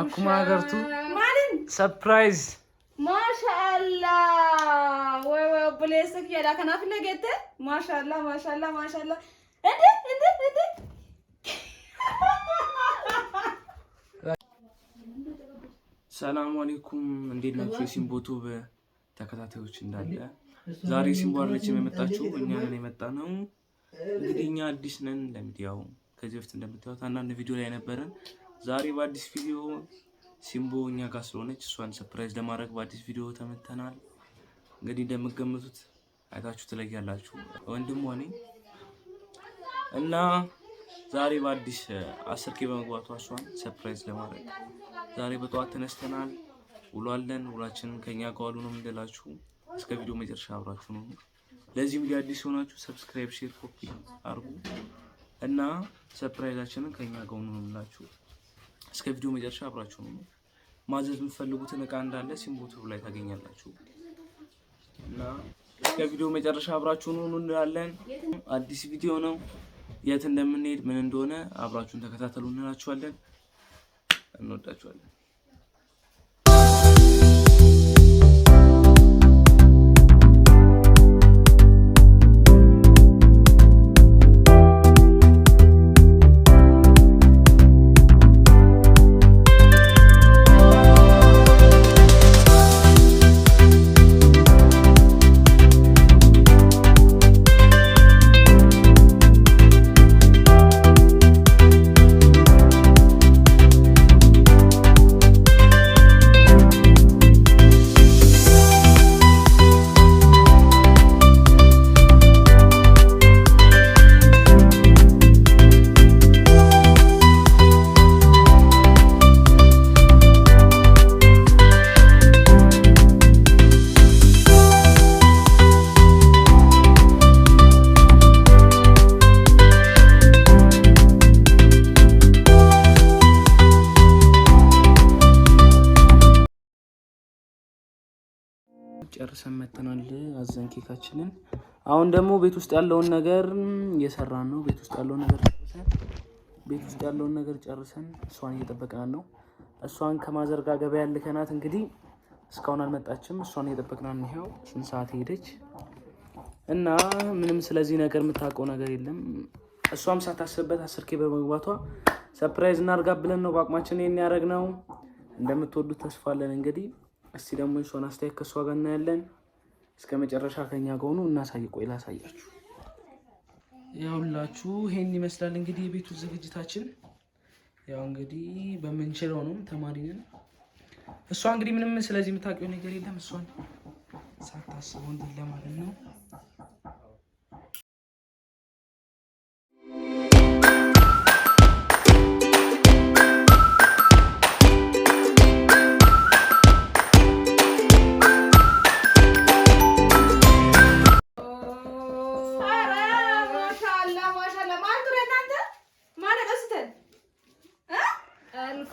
akkuma agartu surprise maashaallah way obboleessa kiyadha kanaaf illee geette maashaallah ende ሰላም አለይኩም እንዴት ናችሁ ሲምቦቱ በተከታታዮች እንዳለ ዛሬ ሲምቦ አለችም የመጣችው እኛ ነን የመጣነው እንግዲህ እኛ አዲስ ነን ለሚዲያው ከዚህ በፊት እንደምታዩት አንዳንድ ቪዲዮ ላይ ነበረን ዛሬ በአዲስ ቪዲዮ ሲምቦ እኛ ጋር ስለሆነች እሷን ሰርፕራይዝ ለማድረግ በአዲስ ቪዲዮ ተመተናል እንግዲህ እንደምትገምቱት አይታችሁ ትለያላችሁ ወንድሟ ነኝ እና ዛሬ በአዲስ 10K በመግባቷ እሷን ሰርፕራይዝ ለማድረግ ዛሬ በጠዋት ተነስተናል ውሏለን ውላችንን ከኛ ጋር ዋሉ ነው እንደላችሁ እስከ ቪዲዮ መጨረሻ አብራችሁ ነው ለዚህ ቪዲዮ አዲስ ሆናችሁ ሰብስክራይብ ሼር ኮፒ አርጉ እና ሰርፕራይዛችንን ከኛ ጋር ነው እንላችሁ እስከ ቪዲዮ መጨረሻ አብራችሁ ነው ማዘዝ የምትፈልጉትን እቃ እንዳለ ሲምቦቱ ላይ ታገኛላችሁ እና እስከ ቪዲዮ መጨረሻ አብራችሁ ነው እንላለን አዲስ ቪዲዮ ነው የት እንደምንሄድ ምን እንደሆነ አብራችሁን ተከታተሉ እንላችኋለን እንወዳችኋለን ጨርሰን መተናል አዘን ኬካችንን አሁን ደግሞ ቤት ውስጥ ያለውን ነገር እየሰራን ነው ቤት ውስጥ ያለውን ነገር ጨርሰን እሷን እየጠበቅናት ነው እሷን ከማዘርጋ ገበያ ልከናት እንግዲህ እስካሁን አልመጣችም እሷን እየጠበቅናት ነው ይሄው ስንት ሰዓት ሄደች እና ምንም ስለዚህ ነገር የምታውቀው ነገር የለም እሷም ሳታስብበት 10K በመግባቷ ሰርፕራይዝ እናርጋ ብለን ነው በአቅማችን ይሄን ያደረግነው እንደምትወዱት ተስፋ አለን እንግዲህ እስቲ ደግሞ እሷን አስተያየት ከሷ ጋር እናያለን እስከ መጨረሻ ከኛ ጋር ሆኖ እናሳይ ላሳያችሁ ያውላችሁ ይሄን ይመስላል እንግዲህ የቤቱ ዝግጅታችን ያው እንግዲህ በመንችለው ነው ተማሪ ነን እሷ እንግዲህ ምንም ስለዚህ የምታውቀው ነገር የለም እሷን ሳታስበው እንዴ ለማለት ነው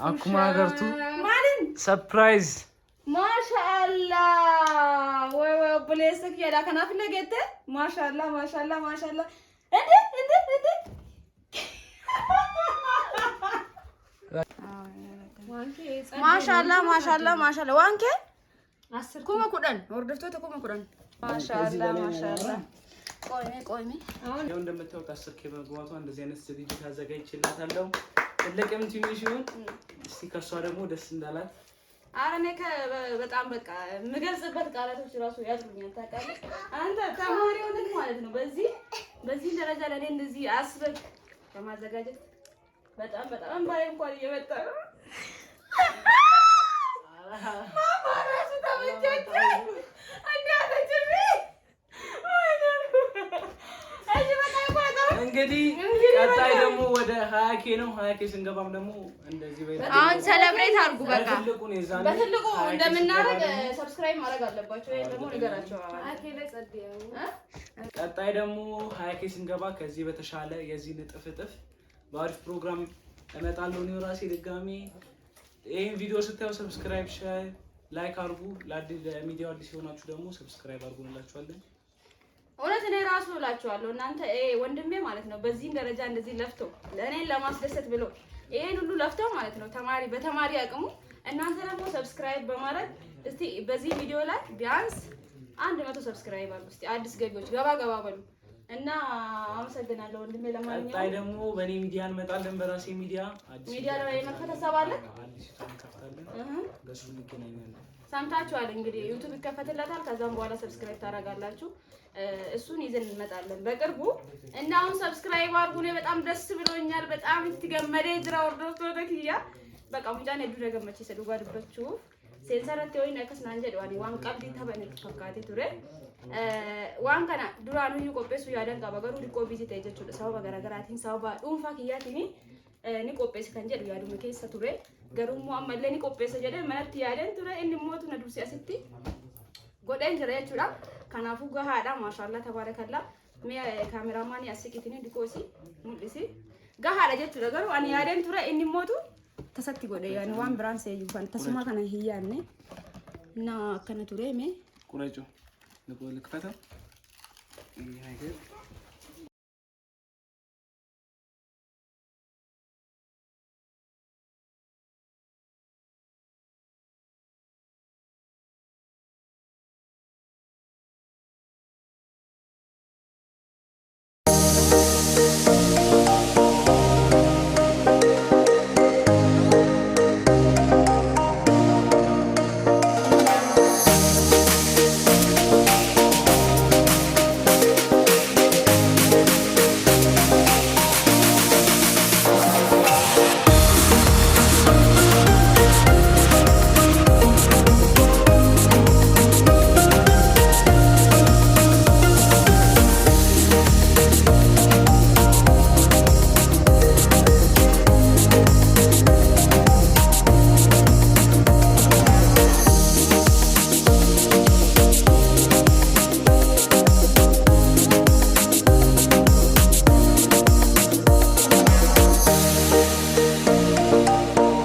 akkuma agartu surprise maashaallah way obboleessa kiyadha kanaaf illee geette maashaallah ende maashaallah wanke 10,000 hordoftoota 10,000 maashaallah ቆይሜ አሁን እንደምታውቁ 10K በመግባቷ እንደዚህ አይነት ዝግጅት አዘጋጅቼላታለሁ ለቀም ትንሽ ይሁን እስቲ ከሷ ደግሞ ደስ እንዳላት አረኔ በጣም በቃ ምገልጽበት ቃላቶች ራሱ ያጥሩኛል ታውቃለህ አንተ ተማሪው ነህ ማለት ነው በዚህ ደረጃ ለኔ እንደዚህ አስበህ ከማዘጋጀት በጣም ባይ እንኳን እየመጣ ነው ማማራሽ ተመቸኝ እንግዲህ ቀጣይ ደግሞ ወደ 20K ነው 20K ስንገባም ደግሞ እንደዚህ አሁን ሴሌብሬት አድርጉ በቃ በትልቁ እንደምናረግ ሰብስክራይብ ማድረግ አለባችሁ ወይ ደግሞ ንገራቸው 20K ላይ ጸድየው ቀጣይ ደግሞ 20K ስንገባ ከዚህ በተሻለ የዚህ ንጥፍጥፍ በአሪፍ ፕሮግራም እመጣለሁ ነው ራሴ ድጋሚ ይሄን ቪዲዮ ስታዩ ሰብስክራይብ ሼር ላይክ አድርጉ ለሚዲያው አዲስ ሆናችሁ ደግሞ ሰብስክራይብ አድርጉ እንላችኋለን እውነት እኔ ራሱ እላችኋለሁ እናንተ ወንድሜ ማለት ነው በዚህ ደረጃ እንደዚህ ለፍቶ ለኔን ለማስደሰት ብሎ ይሄን ሁሉ ለፍተው ማለት ነው ተማሪ በተማሪ አቅሙ እናንተ ደግሞ ሰብስክራይብ በማድረግ እስቲ በዚህ ቪዲዮ ላይ ቢያንስ 100 ሰብስክራይብ አድርጉ። እስቲ አዲስ ገቢዎች ገባ በሉ እና አመሰግናለሁ ወንድሜ። ለማንኛውም ቀጣይ ደግሞ በኔ ሚዲያ እንመጣለን። በራሴ ሚዲያ ላይ መክፈት ተሰባለ አዲስ እንከፍታለን። በሱ እንገናኛለን። ሰምታችኋል እንግዲህ ዩቲዩብ ይከፈትላታል። ከዛም በኋላ ሰብስክራይብ ታደርጋላችሁ። እሱን ይዘን እንመጣለን በቅርቡ እና አሁን ሰብስክራይብ አድርጉ። እኔ በጣም ደስ ብሎኛል። በጣም ትገመደ ጅራ ወርዶስ ወደክያ በቃ ሙጫን የዱ ደገመች ሰዱ ጋድበችሁ ሴንሰረት ወይ ነከስ ናንጀ ደዋኒ ዋን ቀልዲ ተበነ ተፈካቴ ቱሬ ዋን ከና ዱራኑ ይቆጴሱ ያደን ጋበገሩ ሊቆ ቪዚት እጀቹ ሰው በገራገራቲን ሰው ባዱንፋ ክያቲኒ ni qopheesse kan jedhu yaaduma keessa ture garuu ammallee ni qopheessa jedhee manatti yaadeen ture inni mootu na dursee asitti godheen jira jechuudha. Kanaafuu gahaadha maashaallah tabarakallah. Mee kaameraamaanii asiqitini dikoosi mul'isi gahaadha jechuudha. Garuu ani yaadeen ture inni mootu tasatti godhe yaani waan biraan seeyyuu kan tasuma kana hin yaadne na akkana ture mee ቁረጩ ልክፈታ ይሄ